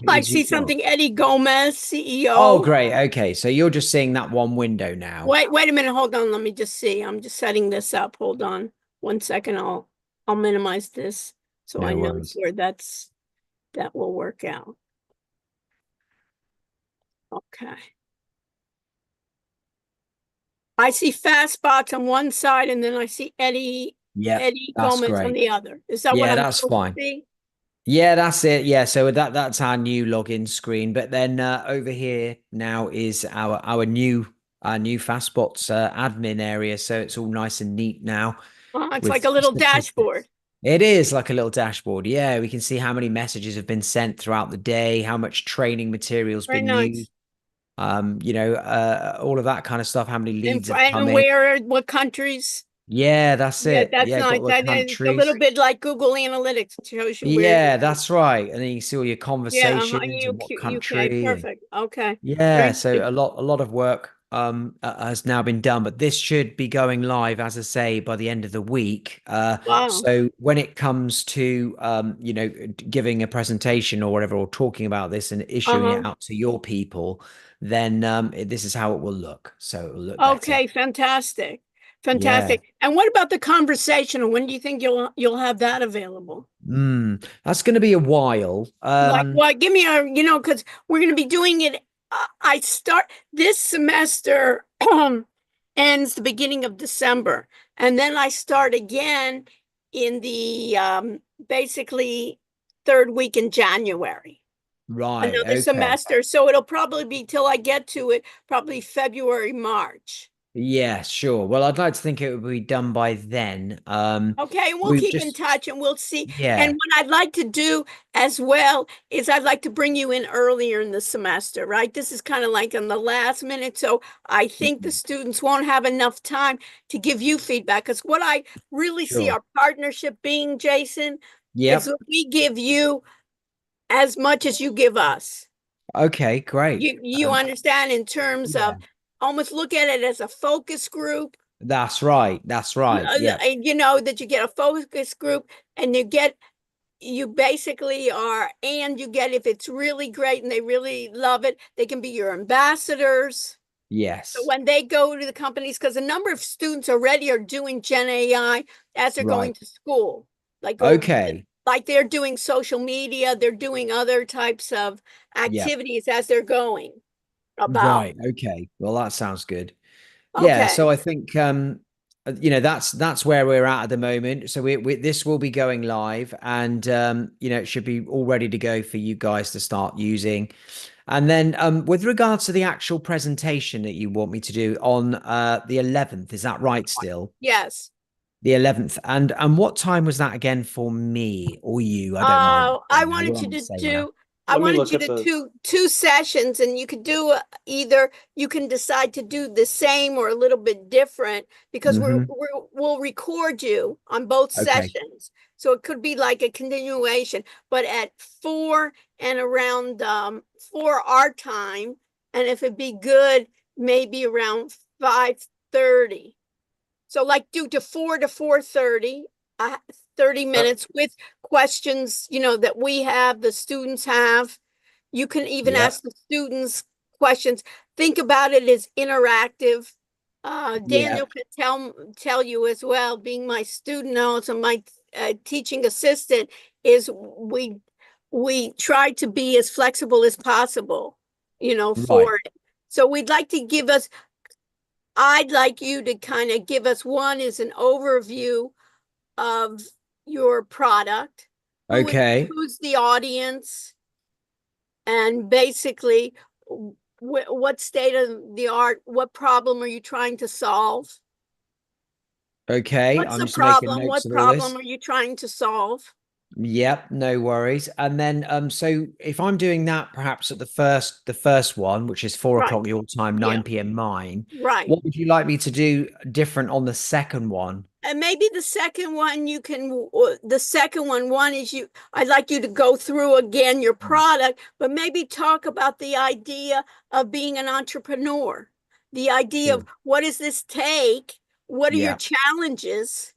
I What you see got? something, Eddie Gomez, Oh, CEO. great. Okay, so you're just seeing that one window now. Wait a minute, hold on. Let me just see. I'm just setting this up. Hold on 1 second. I'll minimize this so I No know worries. where that will work out. Okay. I see Fastbots on one side and then I see Yep, Eddie that's Gomez on great. the other. Is that what Yeah, I'm that's supposed to fine. see? Yeah, that's it. Yeah, so that's our new login screen. But then over here now is our new Fastbots admin area. So it's all nice and neat now It's like with a little statistics. dashboard. It is like a little dashboard. Yeah, we can see how many messages have been sent throughout the day, how much training material's Very been used, nice. all of that kind of stuff, how many leads have come And in. what countries? Yeah, that's Yeah, it. that's Yeah, got nice. the That is a little countries. bit like Google Analytics. It shows you where Yeah, that's right. And then you can see all your yeah, conversations and what UK, country. perfect. Okay. Yeah, Very so good. a lot of work has now been done, but this should be going live, as I say, by the end of the week. Wow. So when it comes to giving a presentation or whatever, or talking about this and issuing it Uh-huh. out to your people, then this is how it will look. So it will look better. Okay, fantastic. Yeah. Fantastic. And what about the conversational? When do you think you'll have that available? That's going to be a while. Like what? Give me because we're going to be doing it. I start this semester ends the beginning of December, and then I start again in the basically third week in January. Right. Another Okay. semester, so it'll probably be till I get to it, probably February, March. Yeah, sure. Well, I'd like to think it would be done by then. Okay, and we'll We've keep in just, touch and we'll see. And yeah, what I'd like to do as well is I'd like to bring you in earlier in the semester, right? This is kind of like in the last minute. So I think the mm, students won't have enough time to give you feedback. Because what I really see sure. our partnership being, Jason, is Yep. that we give you as much as you give us. Okay, great. You understand in terms of Yeah, almost look at it as a focus group. that's right. That's right. Yep. That you get a focus group and you basically are, and you get, if it's really great and they really love it, they can be your ambassadors. So Yes. when they go to the companies, because a number of students already are doing Gen AI as they're going Right. to school, like go, Okay. like they're doing social media, they're doing other types of Yep. activities as they're going about. Right. Okay. Well, that sounds good. Yeah, so Okay. I think that's where we're at the moment. So we this will be going live, and it should be all ready to go for you guys to start using. And then with regards to the actual presentation that you want me to do on the 11th, is that right still? Yes. The 11th. And what time was that again for me or you? I don't mind. I I wanted will you on the to same now. do, I Let me wanted look you at to the. do two sessions, and you could do either you can decide to do the same or a little bit different because Hmm. we'll record you on both Okay. sessions. So it could be like a continuation, but at 4 and around 4 our time, and if it be good, maybe around 5:30. So like do to 4 to 4:30, 30 Uh, minutes with questions, that we have, the students have. You can even Yep. ask the students questions. Think about it as interactive. Daniel Yep. can tell you as well, being my student also my teaching assistant, is we try to be as flexible as possible, Right. for it. So I'd like you to kind of give us one is an overview of your product, Okay. who's the audience, and basically what state of the art, what problem are you trying to solve? Okay. What's I'm the just making problem? notes What of all problem this. are you trying to solve? Yep, no worries. And then so if I'm doing that perhaps at the first one, which is four Right. o'clock your time, Yeah. 9 p.m. mine, Right. what would you like me to do different on the second one? And maybe the second one you can, the second one is I'd like you to go through again your product, but maybe talk about the idea of being an entrepreneur, the idea of Sure. what does this take, what are your Yeah. challenges.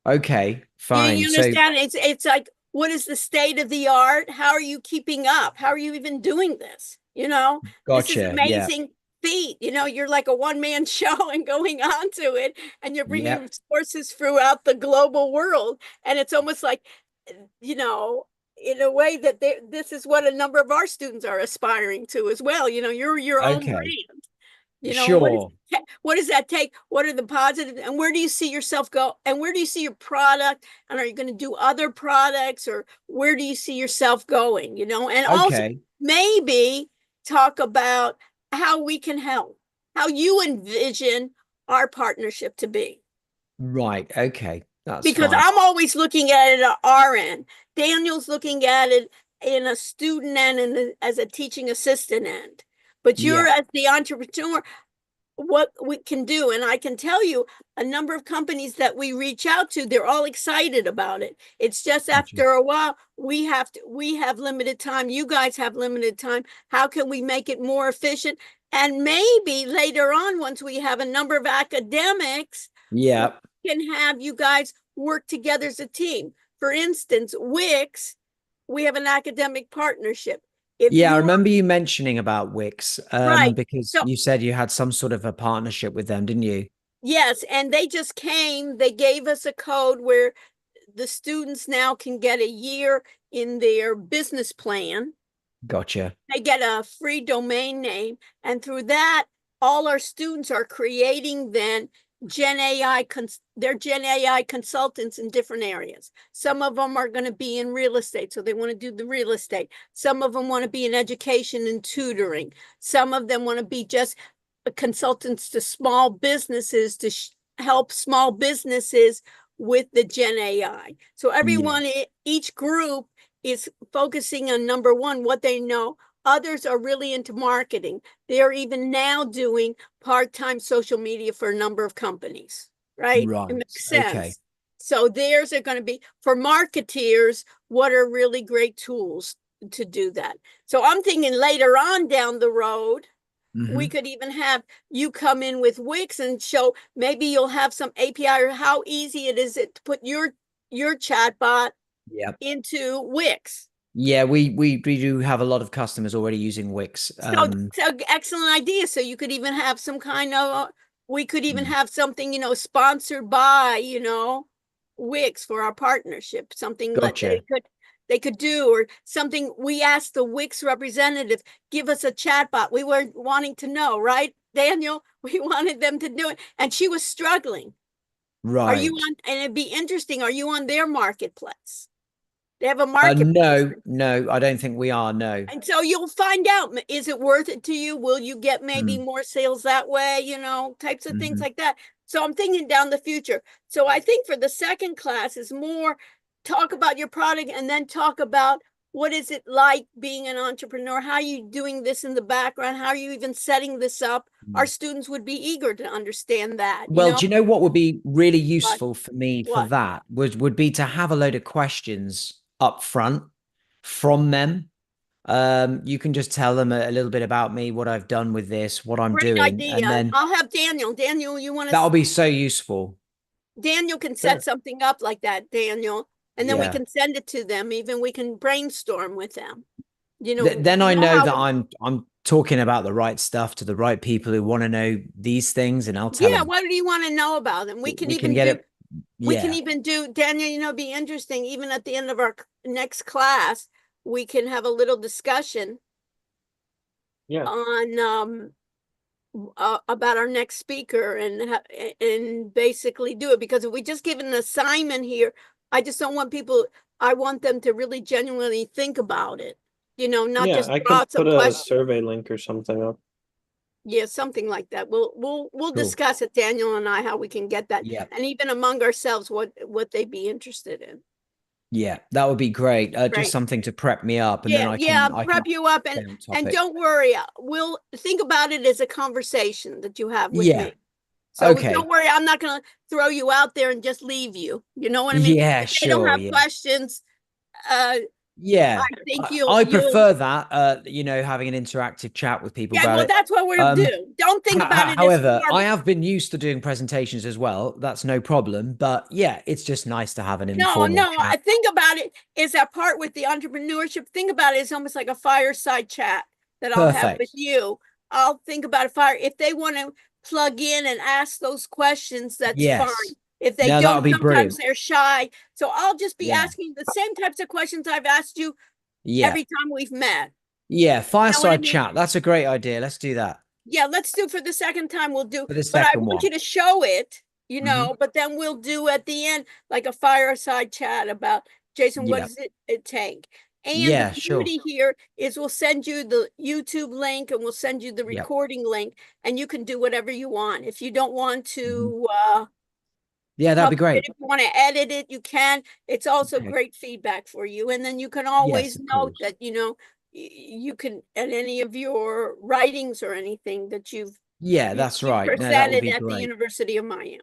Okay, you, fine. you So understand, it's like what is the state of the art? How are you keeping up? How are you even doing this? This is Gotcha. Yeah. amazing feat. You're like a one-man show and going on to it, and you're bringing Yep. resources throughout the global world. And it's almost like, you know, in a way that this is what a number of our students are aspiring to as well. You're your own Okay. brand. Sure. What does that take? What are the positives? And where do you see yourself go? And where do you see your product? And are you going to do other products, or where do you see yourself going? And also Okay. maybe talk about how we can help, how you envision our partnership to be. Right. Okay. That's Because fine. I'm always looking at it at our end. Daniel's looking at it in a student end and as a teaching assistant end. But you're Yeah. as the entrepreneur, what we can do. And I can tell you a number of companies that we reach out to, they're all excited about it. It's just Gotcha. after a while, we have limited time. You guys have limited time. How can we make it more efficient? And maybe later on, once we have a number of academics, we Yeah. can have you guys work together as a team. For instance, Wix, we have an academic partnership. If Yeah, I you're remember you mentioning about Wix, right, because so you said you had some sort of a partnership with them, didn't you? yes, and they just came, they gave us a code where the students now can get a year in their business plan. Gotcha. They get a free domain name, and through that, all our students are creating then they're Gen AI consultants in different areas. Some of them are going to be in real estate, so they want to do the real estate. Some of them want to be in education and tutoring. Some of them want to be just consultants to small businesses to help small businesses with the Gen AI. So Yeah. everyone, each group is focusing on number one, what they know. Others are really into marketing. They're even now doing part-time social media for a number of companies, right? It Right. makes Okay. sense. So theirs are going to be for marketeers, what are really great tools to do that. So I'm thinking later on down the road, we Hmm. could even have you come in with Wix and show, maybe you'll have some API, or how easy it is to put your chatbot Yep. into Wix. Yeah, we do have a lot of customers already using Wix. So excellent idea. So you could even have some kind of, we could even Mm. have something, sponsored by, Wix for our partnership, something that Gotcha. they could do, or something. We asked the Wix representative, give us a chatbot. We were wanting to know, right, Daniel? We wanted them to do it, and she was struggling. Are you Right. on? And it'd be interesting. Are you on their marketplace? They have a marketplace. No, no, I don't think we are. No. And so you'll find out, is it worth it to you? Will you get maybe Mm. more sales that way? Types of things Hmm. like that. So I'm thinking down the future. So I think for the second class is more talk about your product, and then talk about what is it like being an entrepreneur? How are you doing this in the background? How are you even setting this up? Our students would be eager to understand that, Well, do you know what would be really But useful for me for what? that would be to have a load of questions up front from them. You can just tell them a little bit about me, what I've done with this, what I'm Great doing, and idea. then I'll have Daniel. Daniel, you want that'll to be so useful. Daniel can set Sure. something up like that, Daniel, and then we Yeah. can send it to them. Even we can brainstorm with them. Then You I know know how that we, I'm talking about the right stuff to the right people who want to know these things, and I'll tell yeah, them what do you want to know about them? we can get it. We can Yeah. even do, Daniel, be interesting, even at the end of our next class, we can have a little discussion Yeah. on about our next speaker, and basically do it, because if we just give an assignment here, I just don't want people, I want them to really genuinely think about it, not Yeah, just I draw could some put a questions. survey link or something up. Yeah, something like that. We'll Cool. discuss it, Daniel and I, how we can get that, Yeah. and even among ourselves, what they'd be interested in. Yeah. That would be great. Just Right. something to prep me up, and then Yeah, I yeah, can I prep can you up, stay on and topic. don't worry, we'll think about it as a conversation that you have with Yeah. me. So don't Okay. worry, I'm not going to throw you out there and just leave you. You know what I mean? Yeah. If they don't Sure. have Yeah. questions, uh, Yeah, I think I you'll, prefer that, you know, having an interactive chat with people yeah, about well, it. that's what we'll do. Don't think about it as However, I formal. have been used to doing presentations as well. That's no problem. But yeah, it's just nice to have an No, informal no, I chat. think about it is that part with the entrepreneurship. Think about it as almost like a fireside chat that I'll have with Perfect. you. I'll think about a fire. If they want to plug in and ask those questions, that's fine. Yes. If they No, that would don't, be sometimes brilliant. they're shy. So I'll just be Yeah. asking the same types of questions I've asked you Yeah. every time we've met. Yeah. You know what I Fireside mean? chat. That's a great idea. Let's do that Yeah, let's do for the second time. We'll do, for the but I second want one. you to show it, Hmm. but then we'll do at the end like a fireside chat about Jason, what Yeah. does it take? And the Yeah, sure. beauty here is we'll send you the YouTube link and we'll send you the Yep. recording link, and you can do whatever you want. If you don't want Mhm. to Yeah, that'd be publish it, great. if you want to edit it, you can. It's also Okay. great feedback for you. And then you can Yes, always of note course. that, you can, at any of your writings or anything that Yeah, that's you right. No, that would presented be at the great. University of Miami.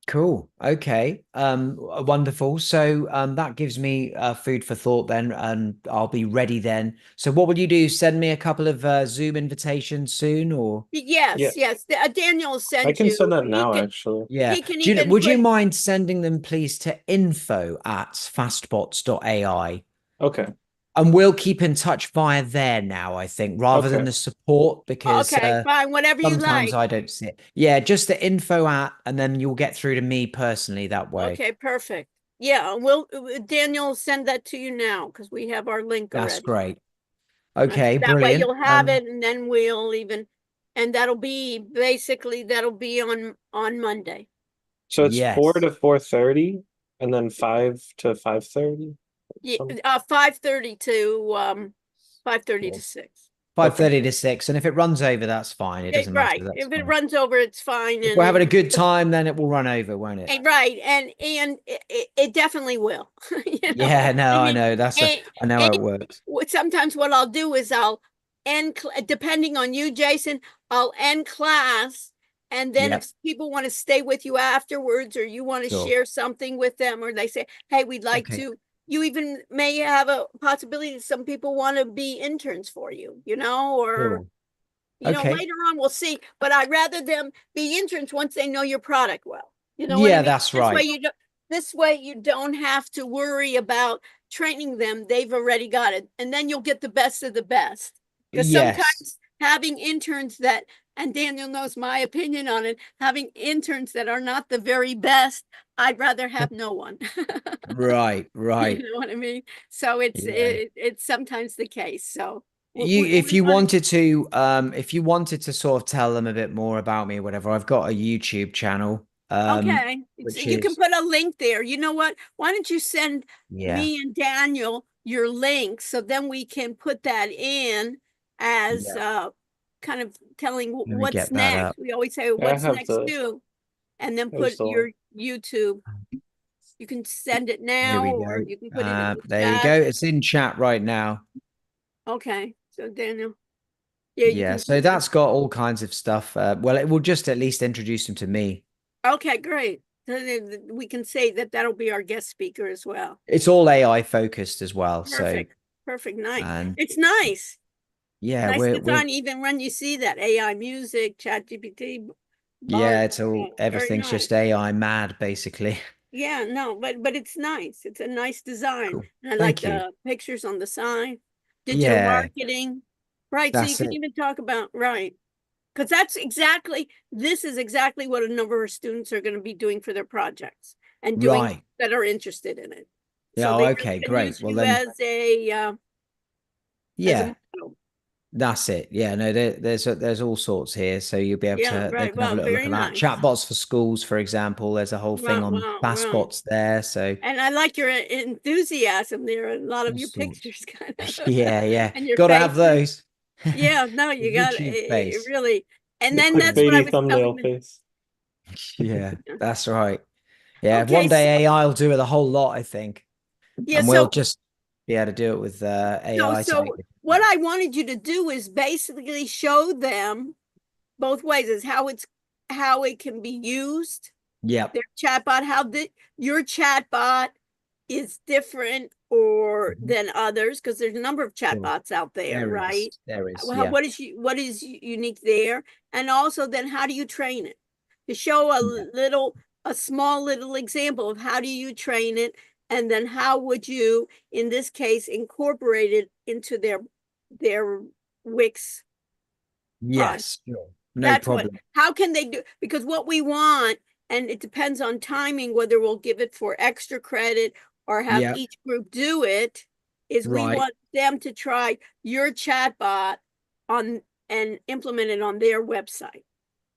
Cool. Okay. Wonderful. So that gives me food for thought then, and I'll be ready then. So what will you do? Send me a couple of Zoom invitations soon, or Yeah, Yes, yes. Daniel will I send can you. send that now, actually. yeah. He can Do you, even would you put mind sending them please to info@fastbots.ai? Okay. And we'll keep in touch via there now, I think, rather than Okay. the support, because okay, fine, whatever you sometimes like. I don't see it. Yeah, just the info at, and then you'll get through to me personally that way. Okay, perfect. Yeah, Daniel will send that to you now because we have our link That's already. great. Okay, That way brilliant. you'll have it, and then we'll even, and that'll be on Monday. So it's 4 Yes. to 4:30 and then 5 to 5:30. Yeah, Some 5:30 to 5:30 to Cool. 6. 5:30 to 6. And if it runs over, that's fine. It doesn't matter. Right. That's If it fine. runs over, it's fine. If we're having a good time, then it will run over, won't it? Right, and it definitely will. Yeah, no, I I mean, know. and, I know how and it works. sometimes what I'll do is I'll end, depending on you, Jason, I'll end class, and then Yep, if people want to stay with you afterwards, or you want to sure. share something with them, or they say, "Hey, we'd like Okay, to." You even may have a possibility that some people want to be interns for you, or sure. Okay. later on we'll see, but I'd rather them be interns once they know your product well. You know what I Yeah, mean? that's right. This way you don't have to worry about training them. They've already got it. And then you'll get the best of the best. Because Yes. sometimes having interns that, and Daniel knows my opinion on it, having interns that are not the very best, I'd rather have no one. Right, You right. know what I mean? So Yeah. it's sometimes the case. So If we you want wanted to, if you wanted to sort of tell them a bit more about me or whatever, I've got a YouTube channel, Okay. So which you can is, put a link there. You know what? Why don't you send yeah, me and Daniel your link so then we can put that in as yeah. kind of telling Let me what's get that next. up. We always say Yeah, what's next too, and then put there's the one. your YouTube. You can send it Here now we or go. you can put it in the There you go. chat. It's in chat right now. Okay. So Daniel, yeah, you Yeah. can So put that. that's got all kinds of stuff. Well, it will just at least introduce them to me. Okay, great. Then we can say that that'll be our guest speaker as well. It's all AI focused as well. So, Perfect. Perfect. Nice. and It's nice. yeah, Nice we're, design, even when you see that AI music, Chat GPT, yeah, Bard. it's all, Very everything's nice. just AI mad, basically. Yeah, no, but it's nice. It's a nice design. Cool. And I like Thank you. the pictures on the side, digital Yeah, marketing. Right. So you that's can it. even talk about, right. Because this is exactly what a number of students are going to be doing for their projects and doing Right. that are interested in it. Yeah. So Oh, they really okay. can Great. use Well, you then, as a yeah, model. that's it. Yeah. No, there's all sorts here. So you'll be able Yeah, to, they right. can have a Well, little look very at that. nice. Chatbots for schools, for example. There's a whole thing Wow, on wow, wow. Fastbots there. So And I like your enthusiasm there, a lot of all your sorts. pictures kind of Yeah. Yeah. and your Got to have faces. those. Yeah, no, The you got YouTube it face. really. And The then that's what I clickbaity was telling thumbnail them. face. Yeah. That's right. Yeah. Okay, One so day AI will do it a whole lot, I think. yeah, And we'll just be able to do it with AI to make so it. what I wanted you to do is basically show them both ways is how it can be used, Yep. their chatbot, your chatbot is different or Mhm. than others, because there's a number of Sure. chatbots out there, right? There is, Well, yeah. what is unique there? And also then how do you train it? To show a small little example of how do you train it, and then how would you, in this case, incorporate it into their Wix project? Yes, sure. No That's what, problem. how can they do, because what we want, and it depends on timing, whether we'll give it for extra credit or have Yeah, each group do it, is we right. want them to try your chatbot on and implement it on their website.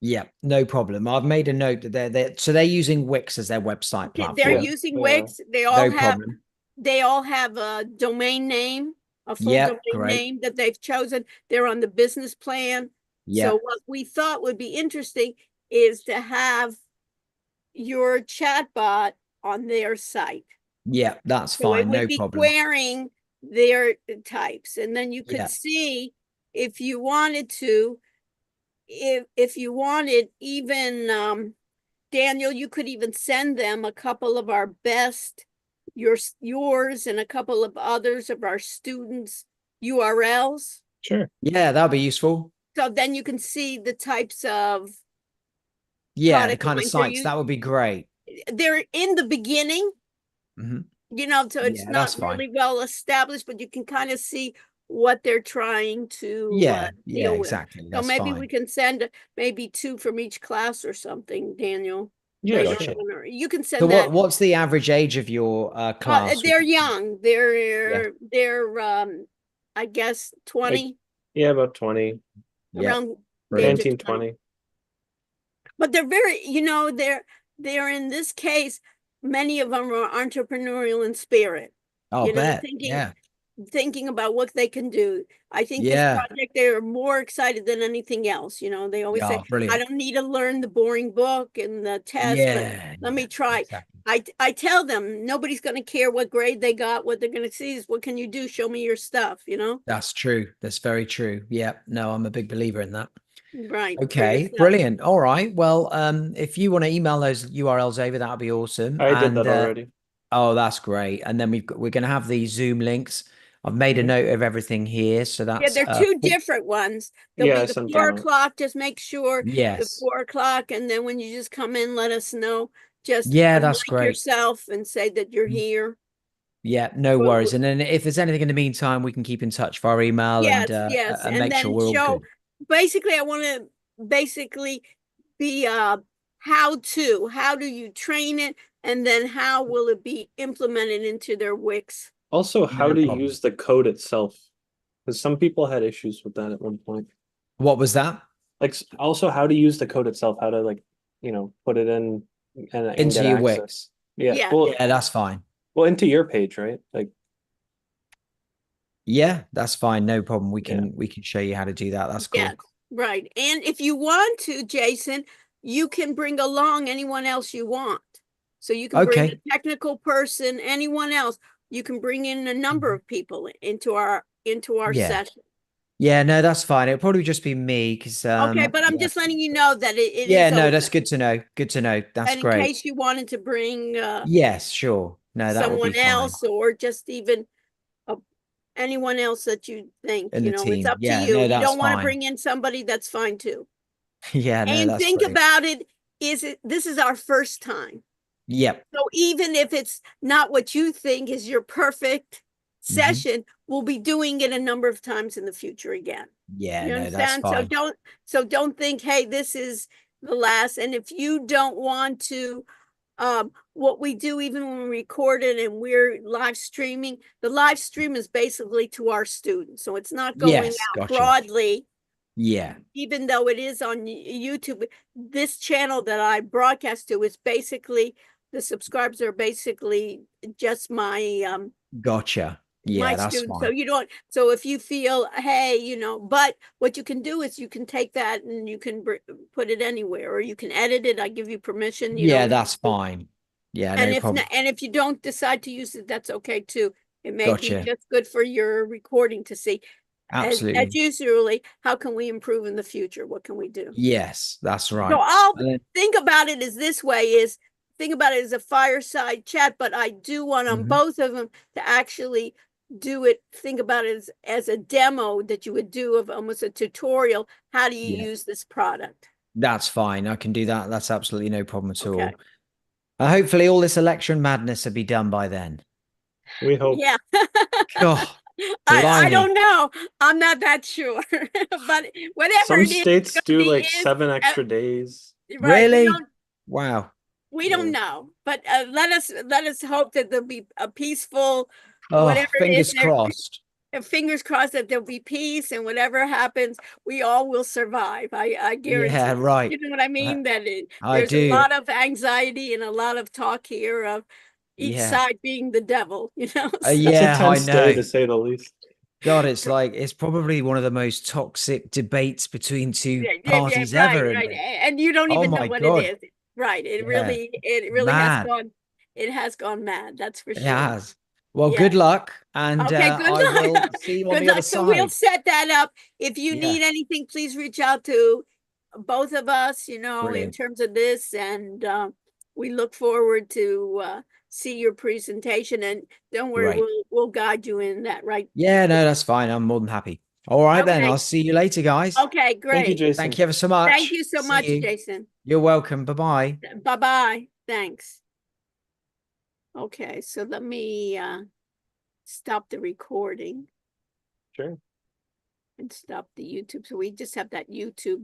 Yeah, no problem. I've made a note that they're using Wix as their website Okay, they're Yeah. platform. using Yeah. Wix. No problem. They all have a domain name, a full Yeah, domain great. name that they've chosen. They're on the business plan. Yeah, So what we thought would be interesting is to have your chatbot on their site. yeah, that's So it fine. would No be problem. querying their types. And then you could Yeah, see if you wanted to, if you wanted even Daniel, you could even send them a couple of our best, yours and a couple of others of our students' URLs. Sure. yeah, that'll be useful. So then you can see the types of Yeah, the product kind of lines they're sites, that using. would be great. They're in the beginning, Mhm. so it's Yeah, not that's fine. really well established, but you can kind of see what they're trying to Yeah, deal with. exactly. So That's maybe we fine. can send maybe two from each class or something, Daniel, Yeah, later sure. on, or you can So send that. what's the average age of your class? They're young. Yeah, They're I guess Like, 20, yeah, about 20, yeah, around the age brilliant. of 19, 20. 20. But they're very, they're in this case, many of them are entrepreneurial in spirit, I'll bet. thinking Yeah, about what they can do. I think this yeah, project, they're more excited than anything else. They always say, yeah, I brilliant. don't need to learn the boring book and the test, but let Yeah, me try. exactly. I tell them nobody's going to care what grade they got. What they're going to see is, what can you do? Show me your stuff. That's true. That's very true. Yeah, no, I'm a big believer in that. Right, for Okay, yourself. brilliant. All right. Well, if you want to email those URLs over, that'll be awesome. I did And that already. oh, that's great. And then we're going to have these Zoom links. I've made a Mhm. note of everything here, so Yeah, that's they're two different ones. There'll Yeah, be I the sent them 4 out. o'clock. Just make sure the yes. 4 o'clock, and then when you just come in, let us know. Just Yeah, that's unmic great. yourself and say that you're Mhm. here. Yeah, no Well, worries. And then if there's anything in the meantime, we can keep in touch via email yes, yes, and and make sure then we're all show. good. Basically, I want to basically be how to. How do you train it, and then how will it be implemented into their Wix? Also, how No to problem. use the code itself. Because some people had issues with that at one point. What was that? Like, also how to use the code itself, how to, like, put it in and Into get your access. Wix. Yeah. Yeah, Yeah, that's fine. Well, into your page, right? Like, Yeah, that's fine. No problem. yeah. We can show you how to do that. That's yes, cool. right. And if you want to, Jason, you can bring along anyone else you want. So you can bring Okay. a technical person, anyone else. You can bring in a number of people into our Yeah. session. Yeah, no, that's fine. It'll probably just be me because Okay, but I'm yeah. just letting you know that it Yeah, is no, open. that's good to know. Good to know. That's And in great. case you wanted to bring Yes, sure. No, that will be someone fine. else, or just even uh, anyone else that you think, In the it's team. up to Yeah, you. no, If you that's don't want to fine. bring in somebody, that's fine too. Yeah, no, And that's think great. about it, this is our first time. Yep. So even if it's not what you think is your perfect Hmm. session, we'll be doing it a number of times in the future again. Yeah, You no, that's understand? So fine. don't think, hey, this is the last. And if you don't want to, what we do, even when we record it and we're live streaming, the live stream is basically to our students. So it's not going Yes, out gotcha. broadly, Yeah. even though it is on YouTube. This channel that I broadcast to is basically, the subscribers are basically just Gotcha. my Yeah, that's students. So fine. you don't, so if you feel, hey, but what you can do is you can take that and you can put it anywhere, or you can edit it. I give you permission, Yeah, that's fine. Yeah, and no problem. if you don't decide to use it, that's okay too. It may be Gotcha. just good for your recording to see, as Absolutely. usually, how can we improve in the future? What can we do? Yes, that's So right. I'll And then, think about it as this way is, think about it as a fireside chat, but I do want on Mhm. both of them to actually do it, think about it as a demo that you would do of almost a tutorial. How do you Yeah. use this product? That's fine. I can do that. That's absolutely no problem at Okay. all. Hopefully all this election madness will be done by then. We hope. Yeah. God, I blimey. don't know. I'm not that sure. But whatever Some it is, it's states gonna do be like is 7 extra days. right. Really? Wow. We Yeah. don't know. But let us hope that there'll be a peaceful Oh, whatever it is fingers there. crossed. Fingers crossed that there'll be peace, and whatever happens, we all will survive. I guarantee Yeah, it. right. You know what I mean? That I there's a do. lot of anxiety and a lot of talk here of each Yeah. side being the devil, you know? So, It's a Yeah, I tense day know. to say the least. God, it's probably one of the most toxic debates between two yeah, parties right, ever. right. And you don't Oh even know my what it God. is. Right. Yeah. It really Mad. has gone mad, that's for It sure. has. Well, Yeah. good luck. And Okay, good I will luck. see you on Good the other luck. So we'll side. set that up. If you Yeah. need anything, please reach out to both of us, you know, in Brilliant. terms of this. And we look forward to see your presentation. And don't worry, Great. we'll guide you in that right. Yeah, no, that's fine. I'm more than happy. All right, then. Okay. I'll see you later, guys. Okay, Thank you, great. Thank Jason. you ever so Thank much. you so See much, you. Jason. You're welcome. Bye-bye. Bye-bye. Thanks. Okay, so let me stop the recording Sure. and stop the YouTube. So we just have that YouTube